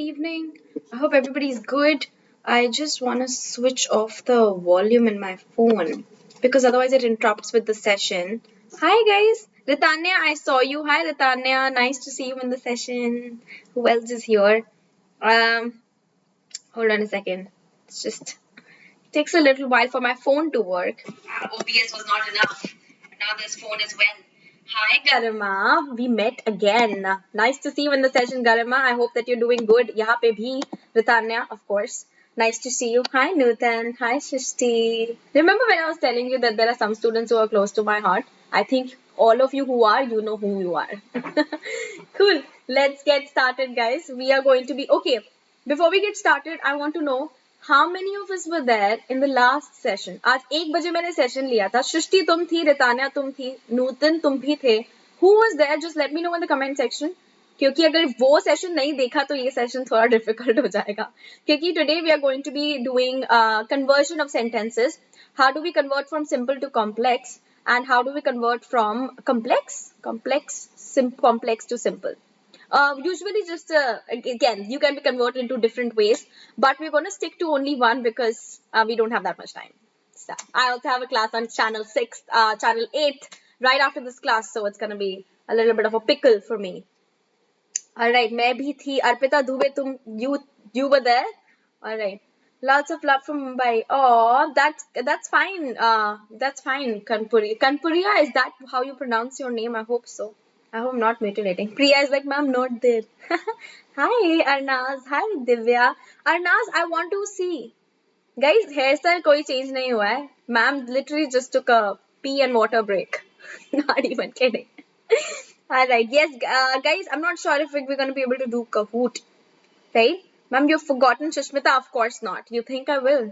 evening. I hope everybody's good. I just want to switch off the volume in my phone because otherwise it interrupts with the session. Hi guys, Ritanya, I saw you. Hi Ritanya, nice to see you in the session. Who else is here? Um, Hold on a second. It's just takes a little while for my phone to work. OBS was not enough. Now this phone is well. Hi Garima, we met again. Nice to see you in the session, Garima. I hope that you're doing good. Yahan pe bhi, Ritanya, of course. Nice to see you. Hi Nutan. Hi Shishti. Remember when I was telling you that there are some students who are close to my heart? I think all of you who are, you know who you are. Cool. Let's get started, guys. We are going to be okay. Before we get started, I want to know how many of us were there in the last session. आज 1 बजे मैंने session लिया था. सृष्टि तुम थी, रितान्या तुम थी, नूतन तुम भी थे. Who was there? Just let me know in the comment section. क्योंकि अगर वो सेशन नहीं देखा तो ये सेशन थोड़ा डिफिकल्ट हो जाएगा क्योंकि today we are going to be doing conversion of sentences. How do we convert from simple to complex and how do we convert from complex to simple? Usually just again you can be converted into different ways, but we're going to stick to only one because we don't have that much time. So I also have a class on channel 6 channel 8 right after this class, so it's going to be a little bit of a pickle for me. All right, मैं भी थी. अर्पिता दुबे तुम you were there. All right, lots of love from Mumbai. Oh, that's fine. That's fine. Kanpuria, is that how you pronounce your name? I hope so. I hope I'm not mutilating. Priya is like, ma'am, not there. Hi, Arnaz. Hi, Divya. Arnaz, I want to see. Guys, hairstyle कोई change नहीं हुआ है. Ma'am literally just took a pee and water break. Not even kidding. All right. Yes, guys, I'm not sure if we're going to be able to do Kahoot. Right? Ma'am, you've forgotten Shashmita? Of course not. You think I will?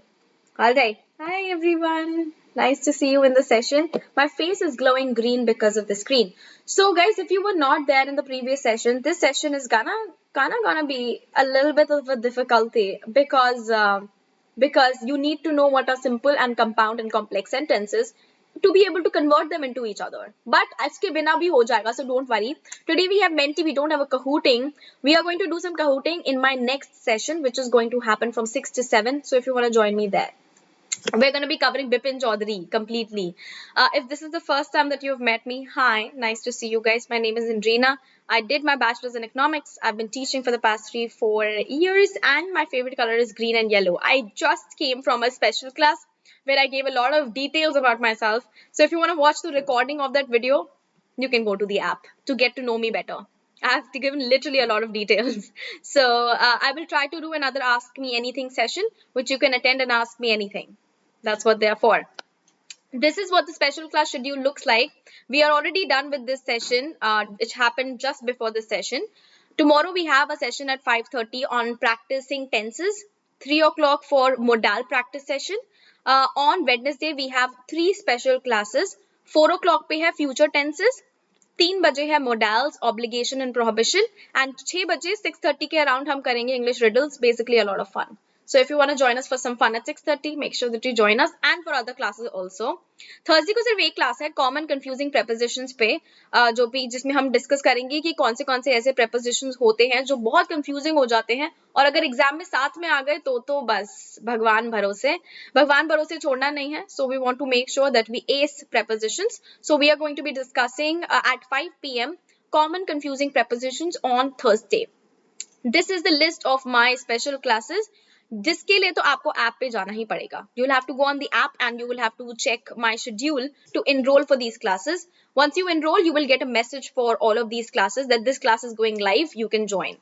All right. Hi, everyone. Nice to see you in the session. My face is glowing green because of the screen. So, guys, if you were not there in the previous session, this session is gonna be a little bit of a difficulty because you need to know what are simple and compound and complex sentences to be able to convert them into each other. But aske bina bhi ho jayega, so don't worry. Today we have Menti, we don't have a Kahooting. We are going to do some Kahooting in my next session, which is going to happen from 6 to 7. So if you want to join me there. We're going to be covering Bipin Chaudhary completely. If this is the first time that you've met me, hi, nice to see you guys. My name is Andreena. I did my bachelor's in economics. I've been teaching for the past 3-4 years and my favorite color is green and yellow. I just came from a special class where I gave a lot of details about myself. So if you want to watch the recording of that video, you can go to the app to get to know me better. I have given literally a lot of details. So I will try to do another Ask Me Anything session, which you can attend and ask me anything. That's what they're for. This is what the special class schedule looks like. We are already done with this session, which happened just before this session. Tomorrow we have a session at 5:30 on practicing tenses. 3 o'clock for modal practice session. On Wednesday we have 3 special classes. 4 o'clock पे है future tenses. 3 बजे है modals, obligation and prohibition. And 6 बजे 6:30 के around हम करेंगे English riddles. Basically a lot of fun. So if you want to join us for some fun at 6:30, make sure that you join us, and for other classes also. Thursday को सिर्फ एक class है common confusing prepositions पे, जो भी जिसमें हम discuss करेंगे कि कौन से ऐसे prepositions होते हैं जो बहुत confusing हो जाते हैं और अगर एग्जाम में साथ में आ गए तो बस भगवान भरोसे छोड़ना नहीं है. So we want to make sure that we ace prepositions. So we are going to be discussing at 5 p.m. common confusing prepositions on Thursday. This is the list of my special classes. जिसके लिए तो आपको app पे जाना ही पड़ेगा. You will have to go on the app and you will have to check my schedule to enroll for these classes. Once you enroll, you will get a message for all of these classes that this class is going live. You can join.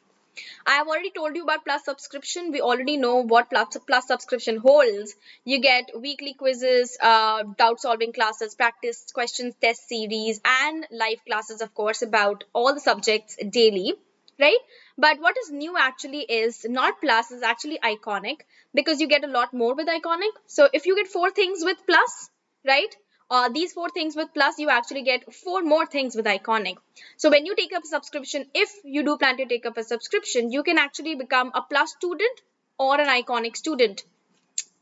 I have already told you about Plus subscription. We already know what Plus subscription holds. You get weekly quizzes, doubt solving classes, practice questions, test series, and live classes, of course, about all the subjects daily. Right? But what is new actually is not Plus, is actually Iconic, because you get a lot more with Iconic. So if you get 4 things with Plus, right? These 4 things with Plus, you actually get 4 more things with Iconic. So when you take up a subscription, if you do plan to take up a subscription, you can actually become a Plus student or an Iconic student.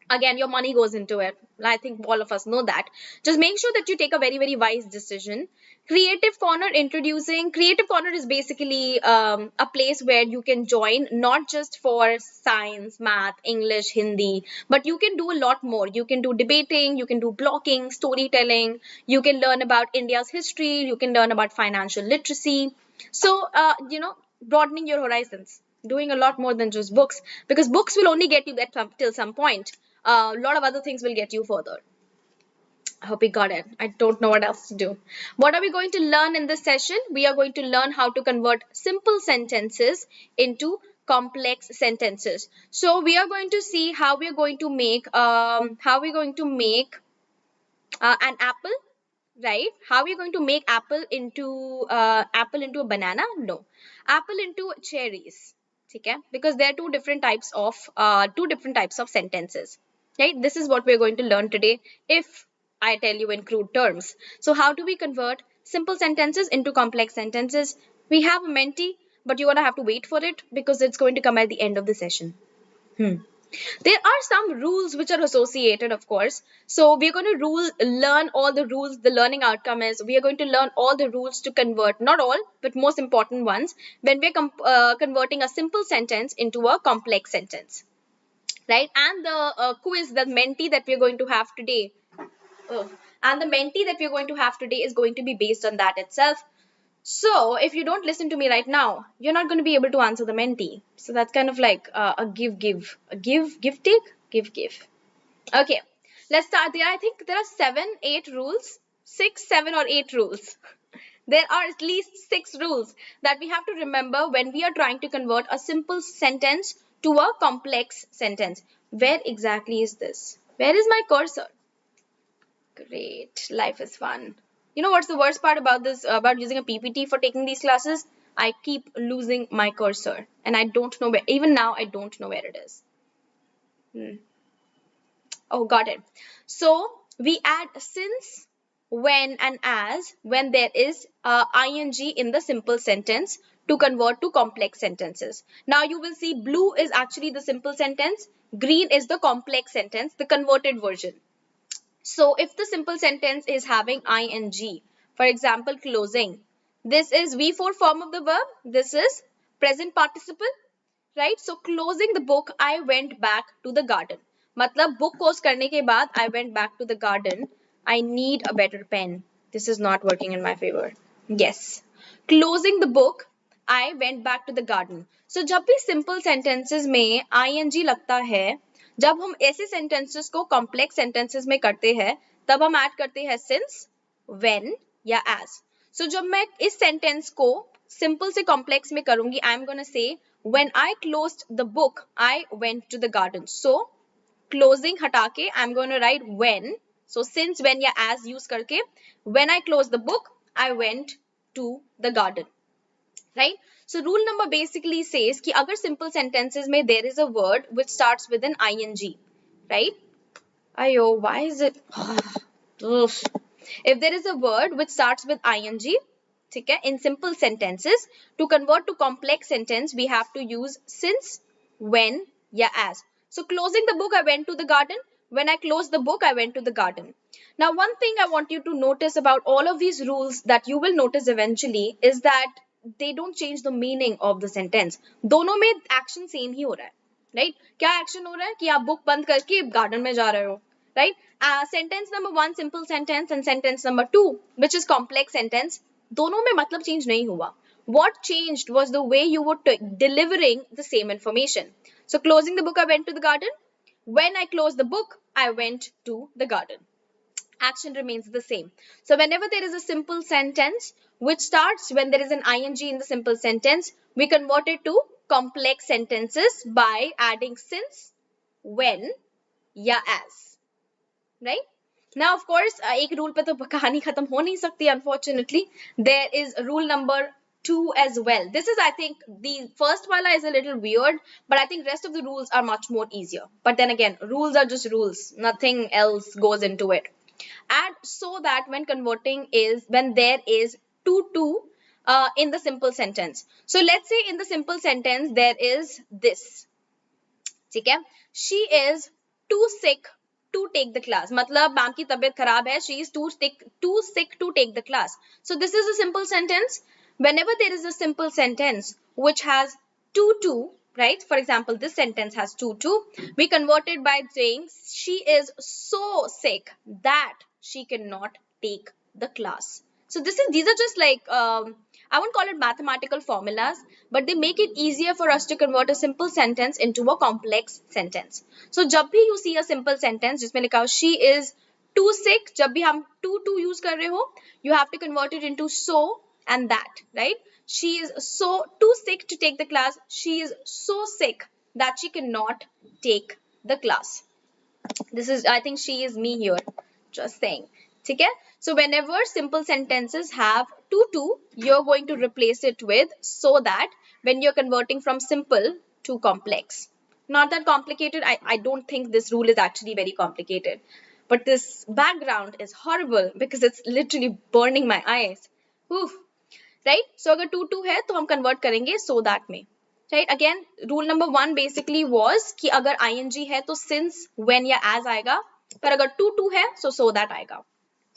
Again, your money goes into it. I think all of us know that. Just make sure that you take a very, very wise decision. Creative Corner introducing. Creative Corner is basically a place where you can join, not just for science, math, English, Hindi, but you can do a lot more. You can do debating, you can do blogging, storytelling, you can learn about India's history, you can learn about financial literacy. So, broadening your horizons, doing a lot more than just books, because books will only get you till some point. A lot of other things will get you further. I hope you got it. I don't know what else to do. What are we going to learn in this session? We are going to learn how to convert simple sentences into complex sentences. So we are going to see how we are going to make an apple, right? How are you going to make apple into a banana? No, apple into cherries. Okay, because there are two different types of sentences, right? This is what we're going to learn today, if I tell you in crude terms. So how do we convert simple sentences into complex sentences? We have a mentee, but you're gonna have to wait for it because it's going to come at the end of the session. There are some rules which are associated, of course. So we're going to learn all the rules. The learning outcome is we are going to learn all the rules to convert, not all, but most important ones, when we're converting a simple sentence into a complex sentence, right? And the quiz, the mentee that we're going to have today, oh, and the mentee that we're going to have today is going to be based on that itself. So if you don't listen to me right now, you're not going to be able to answer the mentee. So that's kind of like a give. Okay, let's start there. I think there are 7, 8 rules, 6, 7 or 8 rules. There are at least 6 rules that we have to remember when we are trying to convert a simple sentence to a complex sentence. Where exactly is this? Where is my cursor? Great, life is fun. You know what's the worst part about this, about using a PPT for taking these classes? I keep losing my cursor and I don't know where, even now I don't know where it is. Oh, got it. So we add since, when and as when there is ing in the simple sentence to convert to complex sentences. Now you will see blue is actually the simple sentence, green is the complex sentence, the converted version. So if the simple sentence is having ing, for example, closing, this is V4 form of the verb, this is present participle, right? So closing the book, I went back to the garden. मतलब book close करने के बाद I went back to the garden. I need a better pen. This is not working in my favor. Yes. Closing the book, I went back to the garden. So जब भी simple sentences में ing लगता है, जब हम ऐसे sentences को complex sentences में करते हैं, तब हम add करते हैं since, when या as. So जब मैं इस sentence को simple से complex में करूंगी, I'm gonna say when I closed the book, I went to the garden. So closing हटा के I'm gonna write when. So since, when या as use करके when I closed the book, I went to the garden. Right? So rule number basically says कि अगर simple sentences में there is a word which starts with an ing, right? Ayo, why is it? If there is a word which starts with ing, ठीक है, in simple sentences, to convert to complex sentence, we have to use since, when या as. So closing the book, I went to the garden. When I closed the book, I went to the garden. Now, one thing I want you to notice about all of these rules that you will notice eventually is that they don't change the meaning of the sentence. दोनों में action same ही हो रहा है, right? क्या action हो रहा है कि आप book बंद करके garden में जा रहे हो, right? Sentence number 1 simple sentence and sentence number 2 which is complex sentence, दोनों में मतलब change नहीं हुआ. What changed was the way you were delivering the same information. So closing the book, I went to the garden. When I closed the book, I went to the garden. Action remains the same. So whenever there is a simple sentence which starts when there is an ing in the simple sentence, we convert it to complex sentences by adding since, when या as. Right? Now, of course, एक rule पे तो कहानी खत्म हो नहीं सकती, unfortunately. There is rule number 2 as well. This is, I think, the first one is a little weird, but I think rest of the rules are much more easier. But then again, rules are just rules. Nothing else goes into it. And so that when converting when there is to in the simple sentence. So let's say in the simple sentence there is this. ठीक है? She is 2 years old. She is 2 years old. She is 2 years old. She is 2 years old. She is 2 years old. She is 2 years old. She is 2 years old. She is 2 years old. She is 2 years old. She is 2 years old. She is 2 years old. She is 2 years old. She is 2 years old. She is 2 years old. She is 2 years old. ठीक है? She is too sick to take the class. मतलब ma'am की तबीयत खराब है, she is too sick to take the class. So this is a simple sentence. Whenever there is a simple sentence which has to, right? For example, this sentence has to, we convert it by saying she is so sick that she cannot take the class. So these are just like I won't call it mathematical formulas, but they make it easier for us to convert a simple sentence into a complex sentence. So जब भी you see a simple sentence जिसमें लिखा हो she is too sick, जब भी हम to use कर रहे हो, you have to convert it into so and that, right? She is so too sick to take the class. She is so sick that she cannot take the class. This is, I think she is me here, just saying. Okay? So whenever simple sentences have to, you're going to replace it with so that when you're converting from simple to complex. Not that complicated. I don't think this rule is actually very complicated. But this background is horrible because it's literally burning my eyes. Oof. Right? So अगर to है तो हम convert करेंगे so that में. Right? Again, rule number 1 basically was कि अगर ing है तो since, when या as आएगा, पर अगर to है so that आएगा.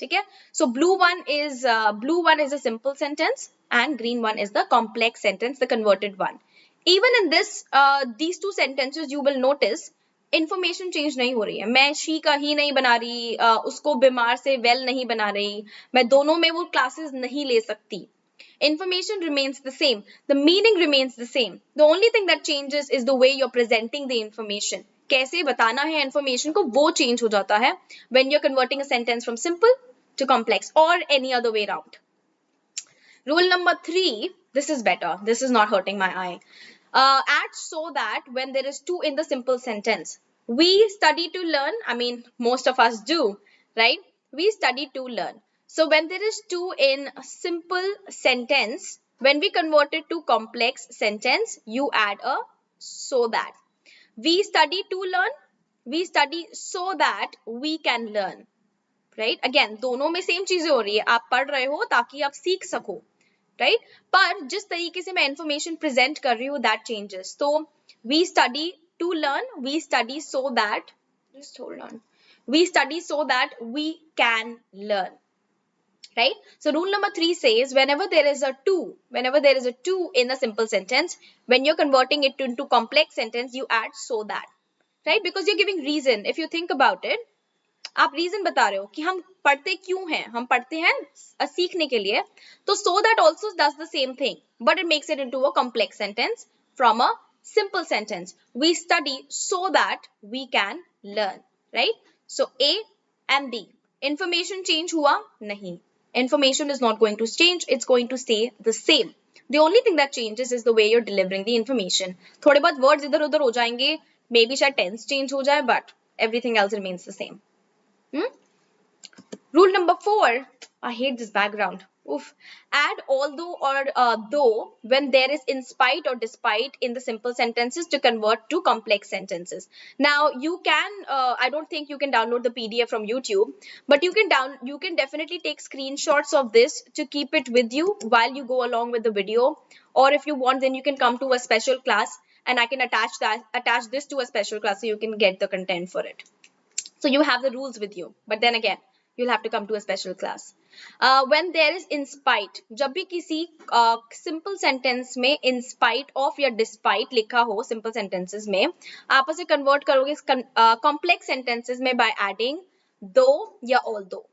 ठीक है? So blue one is a simple sentence and green one is the complex sentence, the converted one. Even in this these two sentences you will notice information change नहीं हो रही है. मैं she का ही नहीं बना रही, उसको बीमार से well नहीं बना रही, मैं दोनों में वो classes नहीं ले सकती. Information remains the same. The meaning remains the same. The only thing that changes is the way you're presenting the information. कैसे बताना है information को, वो change हो जाता है when you're converting a sentence from simple to complex or any other way around. Rule number 3, this is better. This is not hurting my eye. Add so that when there is to in the simple sentence. We study to learn. I mean, most of us do, right? We study to learn. So when there is to in a simple sentence, when we convert it to complex sentence, you add a so that. We study to learn. We study so that we can learn. Right? Again, दोनों में same चीजें हो रही है. आप पढ़ रहे हो ताकि आप सीख सको. Right? पर जिस तरीके से मैं information present कर रही हूँ, that changes. So we study to learn. We study so that. Just hold on. We study so that we can learn. Right? So rule number 3 says whenever there is a to in a simple sentence, when you're converting it into complex sentence, you add so that. Right? Because you're giving reason. If you think about it, आप reason बता रहे हो कि हम पढ़ते क्यों हैं, हम पढ़ते हैं सीखने के लिए, तो so that also does the same thing, but it makes it into a complex sentence from a simple sentence. We study so that we can learn. Right? So A and B. Information change हुआ नहीं. Information is not going to change. It's going to stay the same. The only thing that changes is the way you're delivering the information. थोड़े बहुत words इधर उधर हो जाएंगे, maybe शायद tense change हो जाए, but everything else remains the same. Rule number 4, I hate this background. Oof. Add although or though when there is in spite or despite in the simple sentences to convert to complex sentences. Now you can, I don't think you can download the PDF from YouTube, but you can definitely take screenshots of this to keep it with you while you go along with the video. Or if you want, then you can come to a special class and I can attach this to a special class so you can get the content for it. So you have the rules with you, but then again, you'll have to come to a special class. When there is in spite, जब भी किसी simple sentence में in spite of या despite लिखा हो simple sentences में, आप उसे convert करोगे complex sentences में by adding though या although.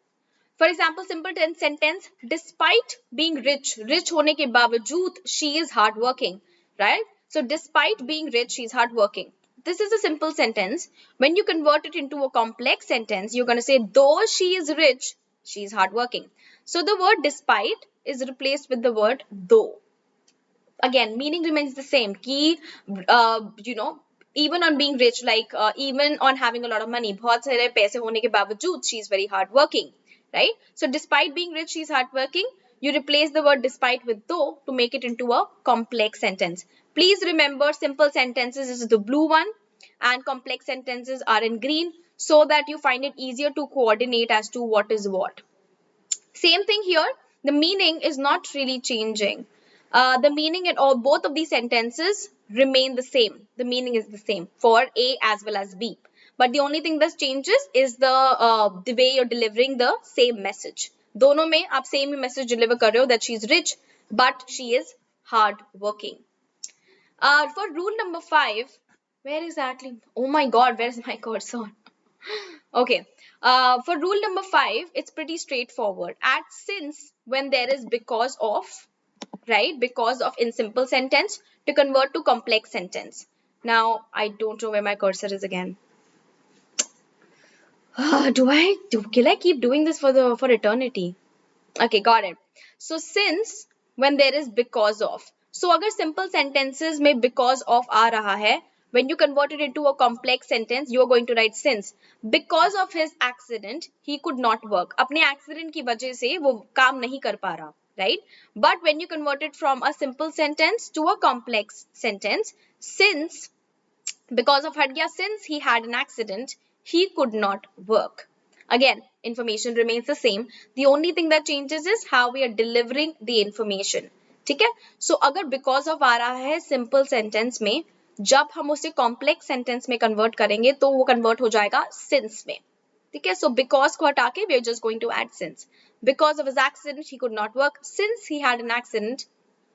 For example, simple sentence, despite being rich होने के बावजूद, she is hardworking, right? So despite being rich, she is hardworking. This is a simple sentence. When you convert it into a complex sentence, you're going to say, though she is rich, she is hardworking. So the word despite is replaced with the word though. Again, meaning remains the same. Ki, even on being rich, like even on having a lot of money, बहुत सारे पैसे होने के बावजूद, she is very hardworking, right? So despite being rich, she is hardworking. You replace the word despite with though to make it into a complex sentence. Please remember, simple sentences is the blue one and complex sentences are in green so that you find it easier to coordinate as to what is what. Same thing here. The meaning is not really changing. The meaning in both of these sentences remain the same. The meaning is the same for A as well as B. but the only thing that changes is the way you're delivering the same message. दोनों में आप same ही message deliver कर रहे हो that she is rich, but she is hard working. For rule number 5, where exactly? Oh my God, where's my cursor? Okay. For rule number 5, it's pretty straightforward. Add since when there is because of, right? Because of in simple sentence to convert to complex sentence. Now, I don't know where my cursor is again. Will I keep doing this for eternity? Okay, got it. So since when there is because of. So अगर simple sentences में because of आ रहा है, when you convert it into a complex sentence, you are going to write since. Because of his accident, he could not work. अपने accident की वजह से वो काम नहीं कर पा रहा, right? But when you convert it from a simple sentence to a complex sentence, since because of हट गया, since he had an accident, he could not work. Again, information remains the same. The only thing that changes is how we are delivering the information. ठीक है? So अगर because of आ रहा है simple sentence में, जब हम उसे complex sentence में convert करेंगे तो वो convert हो जाएगा since में. ठीक है? So because को हटा के we are just going to add since. Because of his accident, he could not work. Since he had an accident,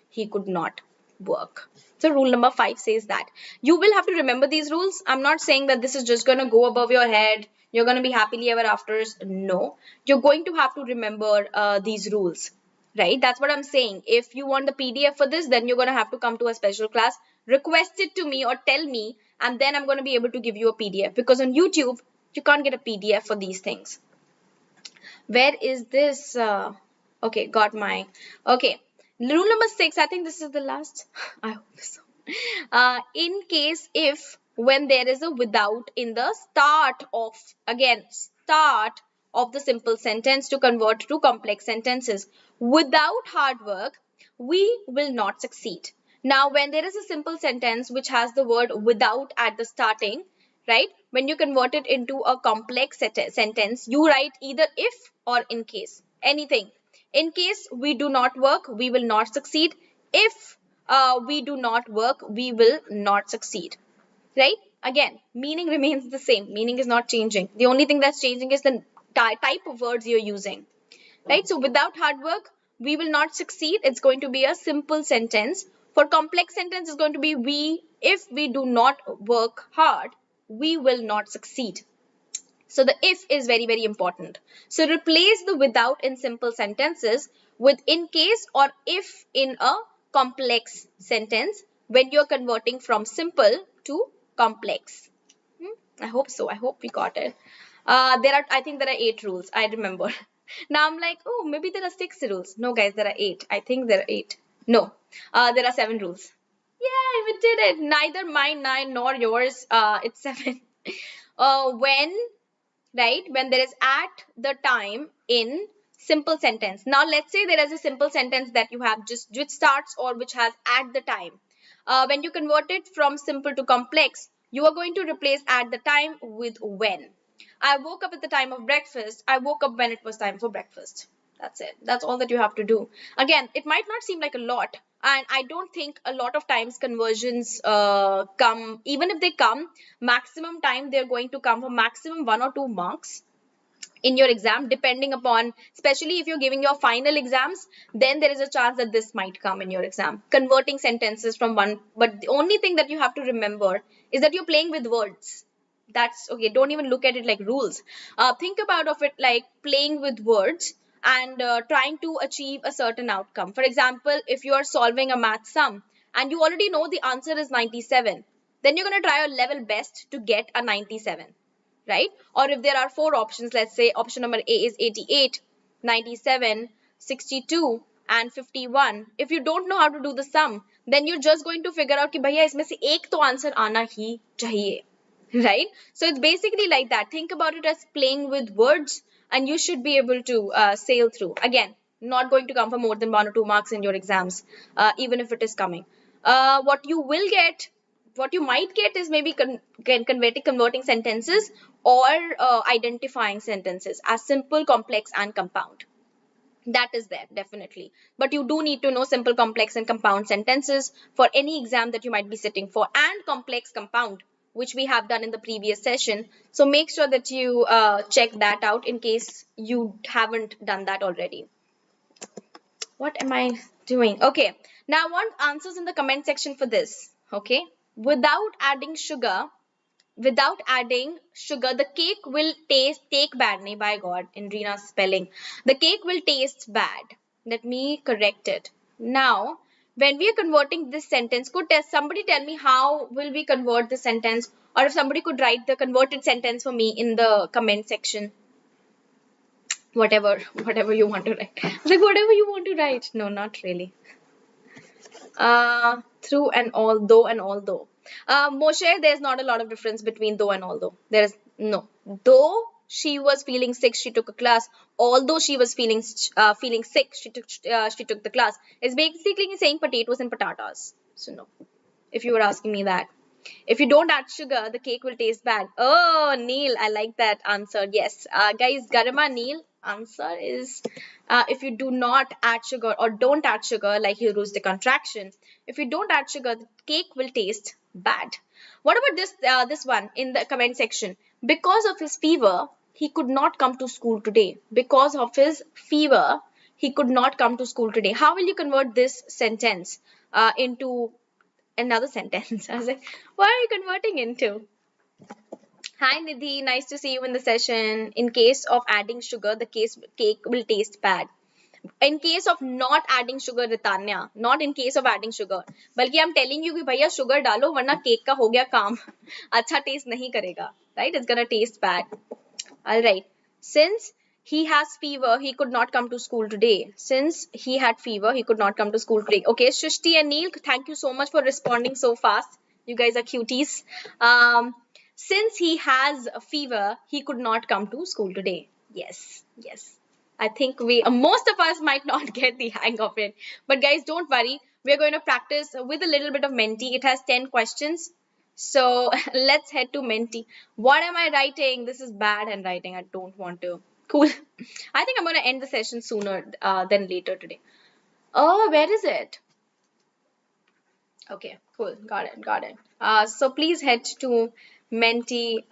he could not work. So rule number 5 says that. You will have to remember these rules. I'm not saying that this is just going to go above your head. You're going to be happily ever afters. No. You're going to have to remember these rules. Right? That's what I'm saying. If you want the PDF for this, then you're going to have to come to a special class. Request it to me or tell me, and then I'm going to be able to give you a PDF. Because on YouTube, you can't get a PDF for these things. Where is this? Okay, got my... Okay. Rule number 6, I think this is the last. I hope so. In case if when there is a without in the start of, again, start of the simple sentence to convert to complex sentences. Without hard work, we will not succeed. Now, when there is a simple sentence which has the word without at the starting, right? When you convert it into a complex sentence, you write either if or in case. Anything. In case we do not work, we will not succeed. If we do not work, we will not succeed. Right? Again, meaning remains the same. Meaning is not changing. The only thing that's changing is the type of words you're using. Right? So without hard work, we will not succeed. It's going to be a simple sentence. For complex sentence, it's going to be if we do not work hard, we will not succeed. So the if is very, very important. So replace the without in simple sentences with in case or if in a complex sentence when you're converting from simple to complex. I hope so. I hope we got it. I think there are 8 rules. I remember. Now I'm like, oh, maybe there are 6 rules. No, guys, there are 8. I think there are 8. No, there are 7 rules. Yay, we did it. Neither mine, nor yours. It's 7. When there is at the time in simple sentence. Now let's say there is a simple sentence that you have just which starts or which has at the time. When you convert it from simple to complex, you are going to replace at the time with when. I woke up at the time of breakfast. I woke up when it was time for breakfast. That's it. That's all that you have to do. Again, it might not seem like a lot. And I don't think a lot of times conversions come, even if they come, maximum time they're going to come for maximum 1 or 2 marks in your exam, depending upon, especially if you're giving your final exams, then there is a chance that this might come in your exam. Converting sentences from one, but the only thing that you have to remember is that you're playing with words. That's okay. Don't even look at it like rules. Think about of it like playing with words and trying to achieve a certain outcome. For example, if you are solving a math sum and you already know the answer is 97, then you're going to try your level best to get a 97, right? Or if there are 4 options, let's say option number A is 88, 97, 62 and 51. If you don't know how to do the sum, then you're just going to figure out कि भैया इसमें से एक तो answer आना ही चाहिए, right? So it's basically like that. Think about it as playing with words and you should be able to sail through. Again, not going to come for more than 1 or 2 marks in your exams, even if it is coming. What you might get is maybe converting sentences or identifying sentences as simple, complex and compound. That is there, definitely. But you do need to know simple, complex and compound sentences for any exam that you might be sitting for, and complex, compound which we have done in the previous session. So make sure that you check that out in case you haven't done that already. What am I doing? Okay, now I want answers in the comment section for this. Okay, without adding sugar, the cake will take bad. Nahi, by God, Andreena's spelling. The cake will taste bad. Let me correct it. Now, when we are converting this sentence, could somebody tell me how will we convert this sentence? Or if somebody could write the converted sentence for me in the comment section. Whatever you want to write. Like whatever you want to write. No, not really. Through and although and although. Moshe, there's not a lot of difference between though and although. There is no. Though she was feeling sick, she took a class. Although she was feeling sick, she took the class. It's basically saying potatoes and patatas. So no. If you were asking me that. If you don't add sugar, the cake will taste bad. Oh, Neil, I like that answer. Yes. Guys, Garima, Neil, answer is if you do not add sugar or don't add sugar, like you lose the contraction. If you don't add sugar, the cake will taste bad. What about this one in the comment section? Because of his fever, he could not come to school today. Because of his fever, he could not come to school today. How will you convert this sentence into another sentence? I was like, what are you converting into? Hi Nidhi, nice to see you in the session. In case of adding sugar, the cake will taste bad. In case of not adding sugar, Ritanya, not in case of adding sugar. बल्कि I'm telling you कि भैया sugar डालो वरना cake का हो गया काम. अच्छा taste नहीं करेगा. Right? It's gonna taste bad. Alright. Since he has fever, he could not come to school today. Since he had fever, he could not come to school today. Okay, Shrishti and Neil, thank you so much for responding so fast. You guys are cuties. Since he has a fever, he could not come to school today. Yes, yes. I think most of us might not get the hang of it. But guys, don't worry. We're going to practice with a little bit of Menti. It has 10 questions. So let's head to Menti. What am I writing? This is bad handwriting. I don't want to. Cool. I think I'm going to end the session sooner than later today. Oh, where is it? Okay, cool. Got it. So please head to menti.com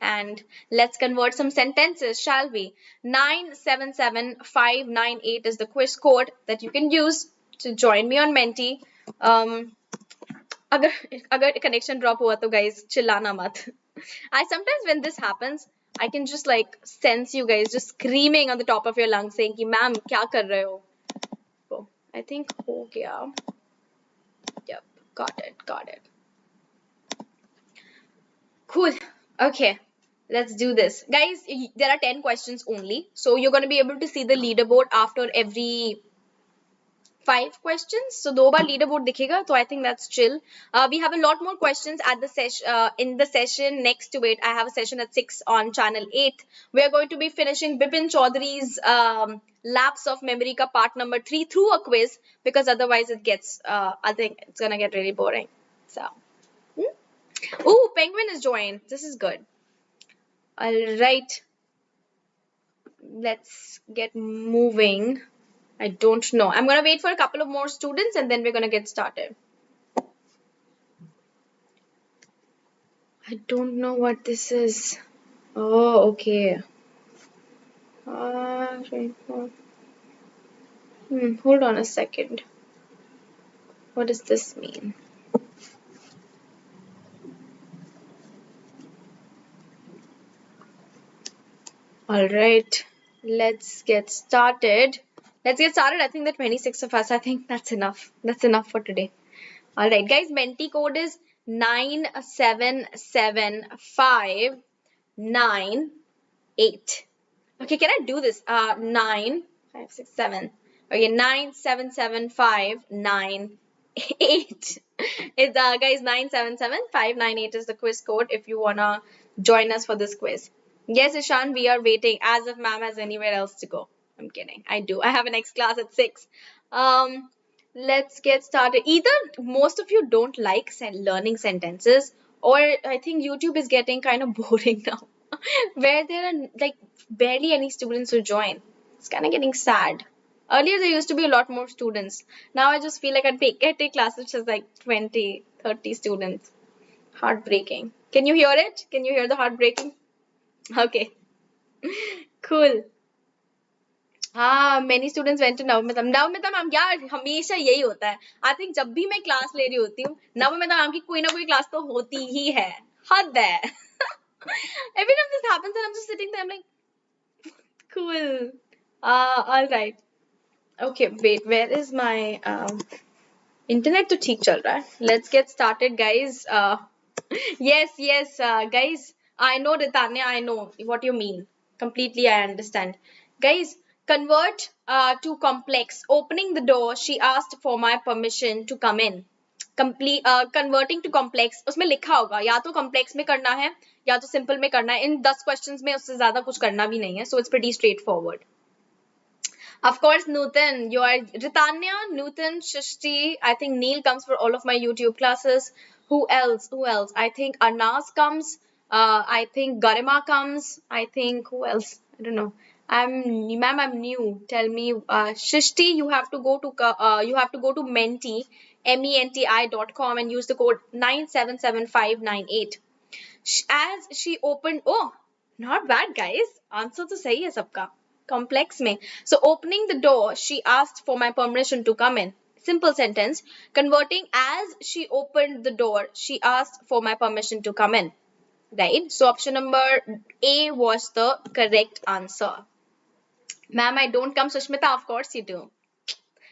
and let's convert some sentences, shall we? 977598 is the quiz code that you can use to join me on Menti. अगर connection drop हुआ तो guys चिल्लाना मत. I sometimes when this happens, I can just like sense you guys just screaming on the top of your lungs saying कि ma'am क्या कर रहे हो? Oh, I think हो गया. Yep, got it. Cool. Okay, let's do this. Guys, there are 10 questions only. So you're going to be able to see the leaderboard after every 5 questions. So 2 baar leaderboard dikhega. So I think that's chill. We have a lot more questions at the in the session next to it. I have a session at 6 on channel 8. We are going to be finishing Bipin Chaudhary's Lapse of Memory ka part number 3 through a quiz, because otherwise it gets, I think it's going to get really boring. So, Ooh, Penguin is joined. This is good. All right. Let's get moving. I don't know. I'm going to wait for a couple of more students and then we're going to get started. I don't know what this is. Oh, okay. Hold on a second. What does this mean? All right. Let's get started. I think the 26 of us, I think that's enough. That's enough for today. All right, guys, Menti code is 9775998. Okay, can I do this? 9567. Okay, 9775998. It's guys, 9775998 is the quiz code if you wanna join us for this quiz. Yes, Ishan, we are waiting as if ma'am has anywhere else to go. I'm kidding. I do. I have a next class at 6. Let's get started. Either most of you don't like learning sentences, or I think YouTube is getting kind of boring now, where there are like barely any students who join. It's kind of getting sad. Earlier there used to be a lot more students. Now I just feel like I take classes which is like 20, 30 students. Heartbreaking. Can you hear it? Can you hear the heartbreaking? Okay. Cool. हाँ, many students went to Navmitam. Navmitam ma'am यार हमेशा यही होता है. I think जब भी मैं class ले रही होती हूँ, नवमितम मैम की कोई ना कोई क्लास तो होती ही है. हद है. Every time this happens and I'm just sitting there, I'm like, cool. All right. Okay, wait, where is my internet to ठीक चल रहा है. Let's get started, guys. Yes, guys. I know, Ritanya, I know what you mean. Completely, I understand. Guys, convert to complex. Opening the door, she asked for my permission to come in. Complete converting to complex. उसमें लिखा होगा या तो complex में करना है या तो simple में करना है. इन 10 questions में उससे ज़्यादा कुछ करना भी नहीं है. So it's pretty straightforward. Of course, Nutan, you are Ritanya, Nutan, Shishti. I think Neil comes for all of my YouTube classes. Who else? Who else? I think Arnaz comes. I think Garima comes. I think who else? I don't know. I'm new. Tell me, Shishti, you have to go to Menti, menti.com and use the code 977598. As she opened, oh, not bad, guys. Answer तो सही है सबका. Complex में. So opening the door, she asked for my permission to come in. Simple sentence. Converting, as she opened the door, she asked for my permission to come in. Right? So option number A was the correct answer. Ma'am, I don't come, Sushmita. Of course you do.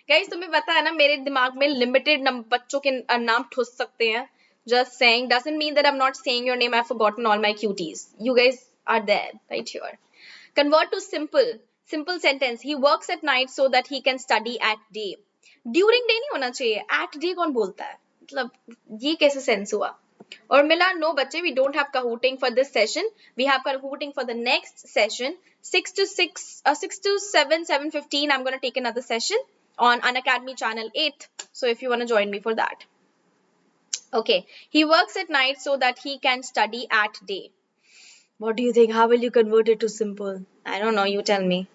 Guys, तुम्हें पता है ना मेरे दिमाग में limited बच्चों के नाम ठुस सकते हैं. Just saying doesn't mean that I'm not saying your name. I've forgotten all my cuties. You guys are there right here. Convert to simple. Simple sentence. He works at night so that he can study at day. During day नहीं होना चाहिए. At day कौन बोलता है? मतलब ये कैसे sense हुआ? और मिला no बच्चे, we don't have kahooting for this session. We have kahooting for the next session. 6 to 7, 7:15. I'm gonna take another session on Unacademy channel 8. So if you wanna join me for that. Okay. He works at night so that he can study at day. What do you think? How will you convert it to simple? I don't know. You tell me.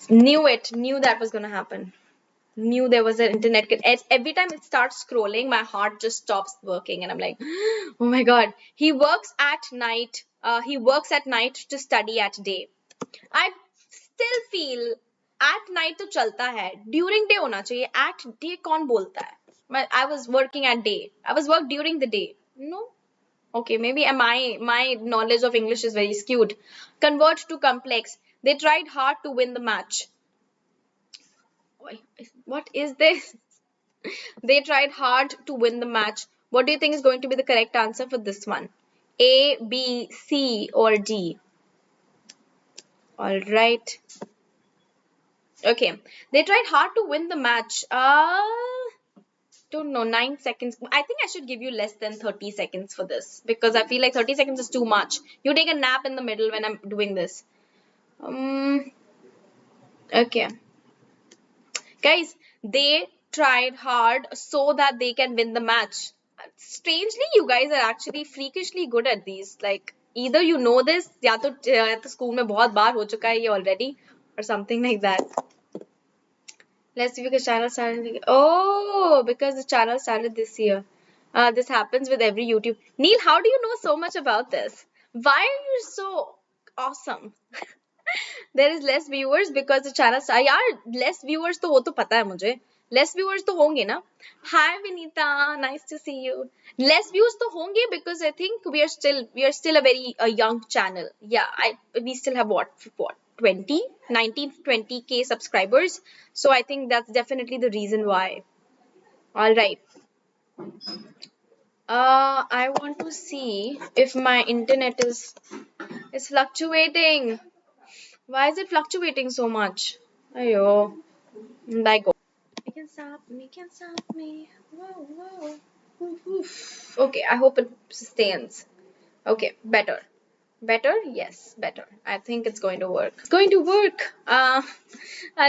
Knew it. Knew that was going to happen. Knew there was an internet. Every time it starts scrolling, my heart just stops working. And I'm like, oh my God. He works at night. He works at night to study at day. I still feel at night to chalta hai. During day hona chahiye. At day kaun bolta hai? I was working at day. I was work during the day. No. Okay, maybe my knowledge of English is very skewed. Convert to complex. They tried hard to win the match. What is this? They tried hard to win the match. What do you think is going to be the correct answer for this one? A, B, C, or D? All right. Okay. They tried hard to win the match. Don't know, 9 seconds. I think I should give you less than 30 seconds for this because I feel like 30 seconds is too much. You take a nap in the middle when I'm doing this. Okay. Guys, they tried hard so that they can win the match. Strangely, you guys are actually freakishly good at these. Like, either you know this, या तो school में बहुत बार हो चुका है ये already, or something like that. Let's see because channel started. Oh, because the channel started this year. This happens with every YouTube. Neil, how do you know so much about this? Why are you so awesome? There is less viewers because the channel started. यार, less viewers तो वो तो पता है मुझे. Less viewers तो होंगे ना. Hi Vinita, nice to see you. Less views तो होंगे because I think we are still a very young channel. Yeah, we still have what 20, 19, 20k subscribers. So I think that's definitely the reason why. All right. I want to see if my internet is fluctuating. Why is it fluctuating so much? Ayo. Like, you can stop me. Whoa. Oof. Okay, I hope it sustains. Okay, better. Better? Yes, better. I think it's going to work. It's going to work. I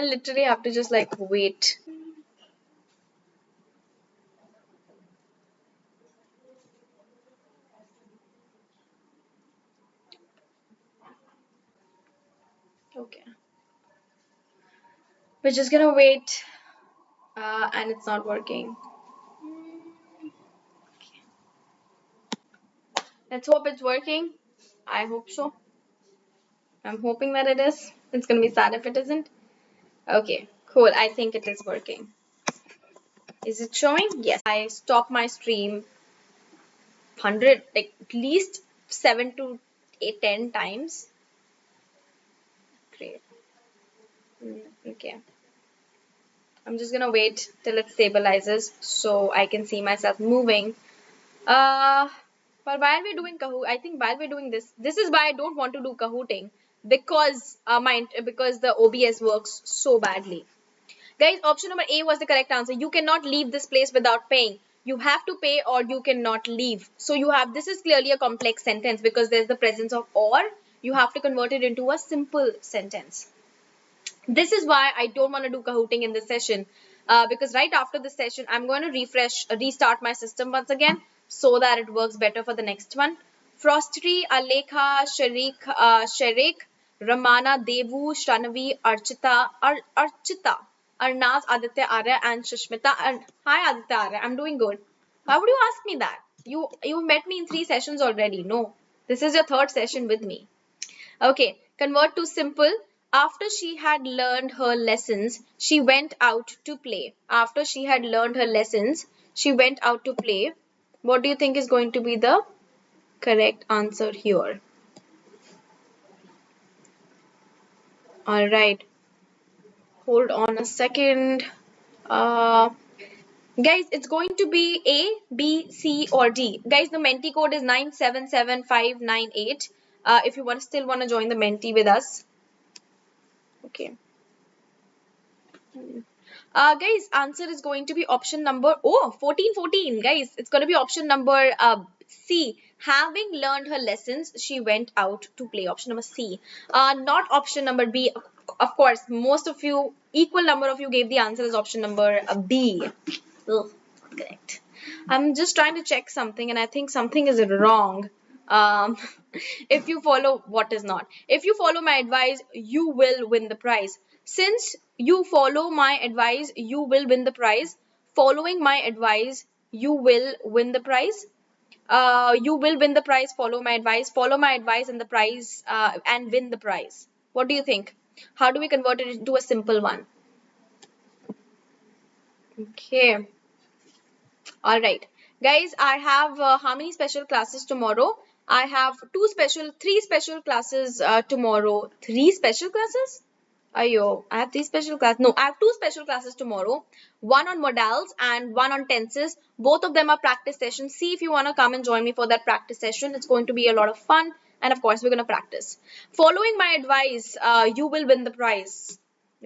literally have to just like wait. Okay. We're just gonna wait. And it's not working. Let's hope it's working. I hope so. I'm hoping that it is. It's gonna be sad if it isn't. Okay, cool. I think it is working. Is it showing? Yes. I stopped my stream 100, like at least 7 to 8, 10 times. Great. Okay. I'm just gonna wait till it stabilizes so I can see myself moving. But while we're doing Kahoot, I think while we're doing this, this is why I don't want to do Kahooting because because the OBS works so badly. Guys, option number A was the correct answer. You cannot leave this place without paying. You have to pay or you cannot leave. So you have, this is clearly a complex sentence because there's the presence of or. You have to convert it into a simple sentence. This is why I don't want to do Kahooting in this session because right after this session, I'm going to restart my system once again so that it works better for the next one. Frostry, Alekha, Sharik, Ramana, Devu, Shanavi, Archita, Arnaz, Aditya Arya, and Shushmita. And hi Aditya Arya, I'm doing good. Why would you ask me that? You met me in 3 sessions already. No, this is your 3rd session with me. Okay, convert to simple. After she had learned her lessons, she went out to play. After she had learned her lessons, she went out to play. What do you think is going to be the correct answer here? All right. Hold on a second. Guys, it's going to be A, B, C, or D. Guys, the Menti code is 9775598. If you still want to join the Menti with us. Okay. Guys, answer is going to be option number 1414. Guys, it's going to be option number C. Having learned her lessons, she went out to play. Option number C. Not option number B. Of course, most of you, equal number of you gave the answer as option number B. Ugh, correct. I'm just trying to check something and I think something is wrong. Um, if you follow what is not. If you follow my advice, you will win the prize. Since you follow my advice, you will win the prize. Following my advice, you will win the prize. You will win the prize. Follow my advice. Follow my advice and the prize and win the prize. What do you think? How do we convert it into a simple one? Okay. All right, guys, I have how many special classes tomorrow? I have 3 special classes tomorrow. 3 special classes? Ayo, I have 3 special classes. No, I have 2 special classes tomorrow. One on modals and one on tenses. Both of them are practice sessions. See if you want to come and join me for that practice session. It's going to be a lot of fun. And of course, we're going to practice. Following my advice, you will win the prize.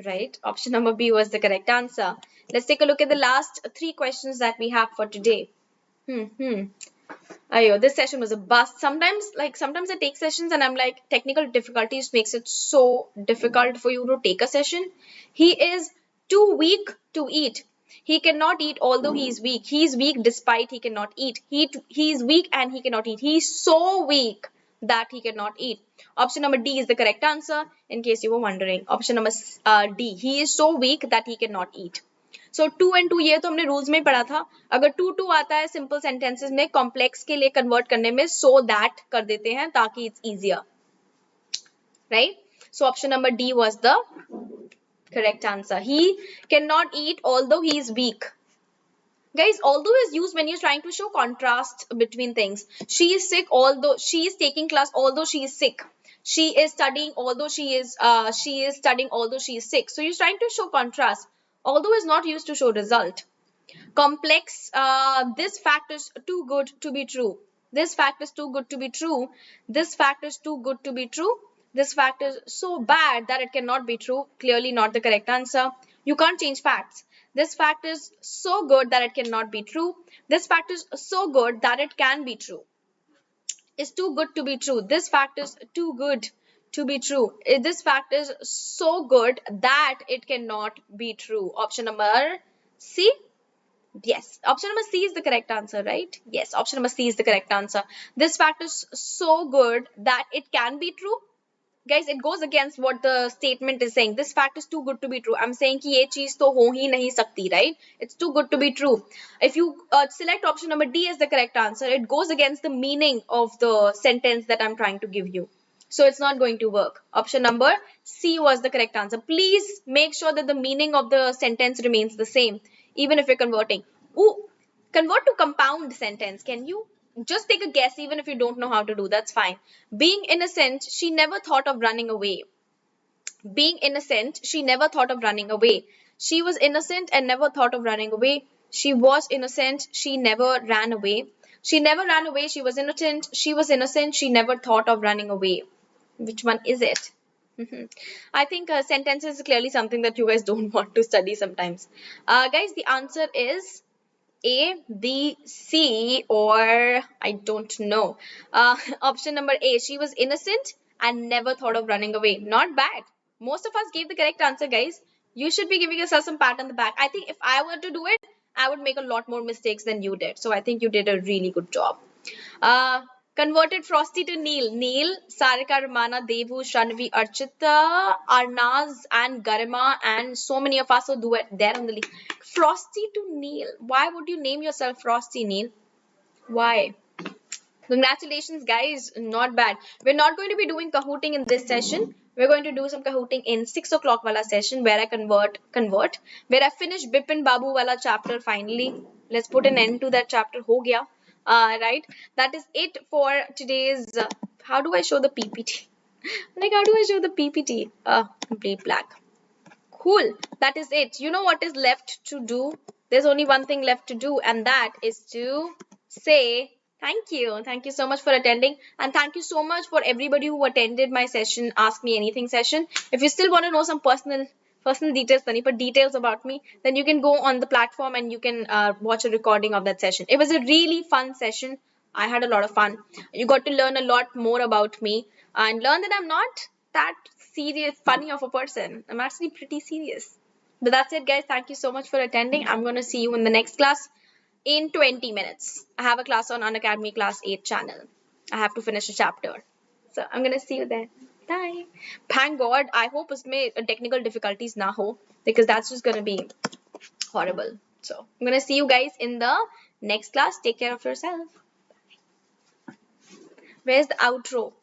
Right? Option number B was the correct answer. Let's take a look at the last 3 questions that we have for today. Ayo, this session was a bust. Sometimes I take sessions and I'm like, technical difficulties makes it so difficult for you to take a session. He is too weak to eat. He cannot eat although he is weak. He is weak despite he cannot eat. He is weak and he cannot eat. He is so weak that he cannot eat. Option number D is the correct answer in case you were wondering. Option number D. He is so weak that he cannot eat. So 2 and 2 ये तो हमने rules में पढ़ा था. अगर 2 आता है simple sentences में complex के लिए convert करने में so that कर देते हैं ताकि it's easier. Right? So option number D was the correct answer. He cannot eat although he is weak. Guys, although is used when you're trying to show contrast between things. She is sick although she is taking class although she is sick. She is studying although she is studying although she is sick. So you're trying to show contrast. Although is not used to show result. Complex, this fact is too good to be true. This fact is too good to be true. This fact is too good to be true. This fact is so bad that it cannot be true. Clearly not the correct answer. You can't change facts. This fact is so good that it cannot be true. This fact is so good that it can be true. It's too good to be true. This fact is too good to be true. This fact is so good that it cannot be true. Option number C. Yes. Option number C is the correct answer, right? Yes. Option number C is the correct answer. This fact is so good that it can be true. guys, it goes against what the statement is saying. This fact is too good to be true. I'm saying कि ये चीज तो हो ही नहीं सकती, right? It's too good to be true. If you select option number D as the correct answer, it goes against the meaning of the sentence that I'm trying to give you. So it's not going to work. Option number C was the correct answer. Please make sure that the meaning of the sentence remains the same, even if you're converting. Ooh, convert to compound sentence. Can you just take a guess, even if you don't know how to do? That's fine. Being innocent, she never thought of running away. Being innocent, she never thought of running away. She was innocent and never thought of running away. She was innocent, she never ran away. She never ran away, she was innocent. She was innocent, she never thought of running away. Which one is it? I think sentences is clearly something that you guys don't want to study sometimes. Guys, the answer is A, B, C, or I don't know. Option number A, she was innocent and never thought of running away. Not bad. Most of us gave the correct answer, guys. You should be giving yourself some pat on the back. I think if I were to do it, I would make a lot more mistakes than you did. So I think you did a really good job. Converted Frosty to Neil. Neil, Sarika, Ramana, Devu, Shanvi, Archita, Arnaz, and Garima, and so many of us who do it there on the list. Frosty to Neil. Why would you name yourself Frosty, Neil? Why? Congratulations, guys. Not bad. We're not going to be doing Kahooting in this session. We're going to do some Kahooting in 6 o'clock wala session where I convert, where I finish Bipin Babu wala chapter finally. Let's put an end to that chapter. Ho gaya. Right. That is it for today's. How do I show the PPT? Like, how do I show the PPT? Complete black. Cool. That is it. You know what is left to do? There's only one thing left to do, and that is to say thank you. Thank you so much for attending, and thank you so much for everybody who attended my session, Ask Me Anything session. If you still want to know some personal details, but details about me, then you can go on the platform and you can watch a recording of that session. It was a really fun session. I had a lot of fun. You got to learn a lot more about me and learn that I'm not that serious, funny of a person. I'm actually pretty serious. But that's it, guys. Thank you so much for attending. I'm going to see you in the next class in 20 minutes. I have a class on Unacademy Class 8 channel. I have to finish a chapter. So I'm going to see you there. Bye. Thank God. I hope usme technical difficulties na ho, because that's just going to be horrible. So I'm going to see you guys in the next class. Take care of yourself. Where's the outro?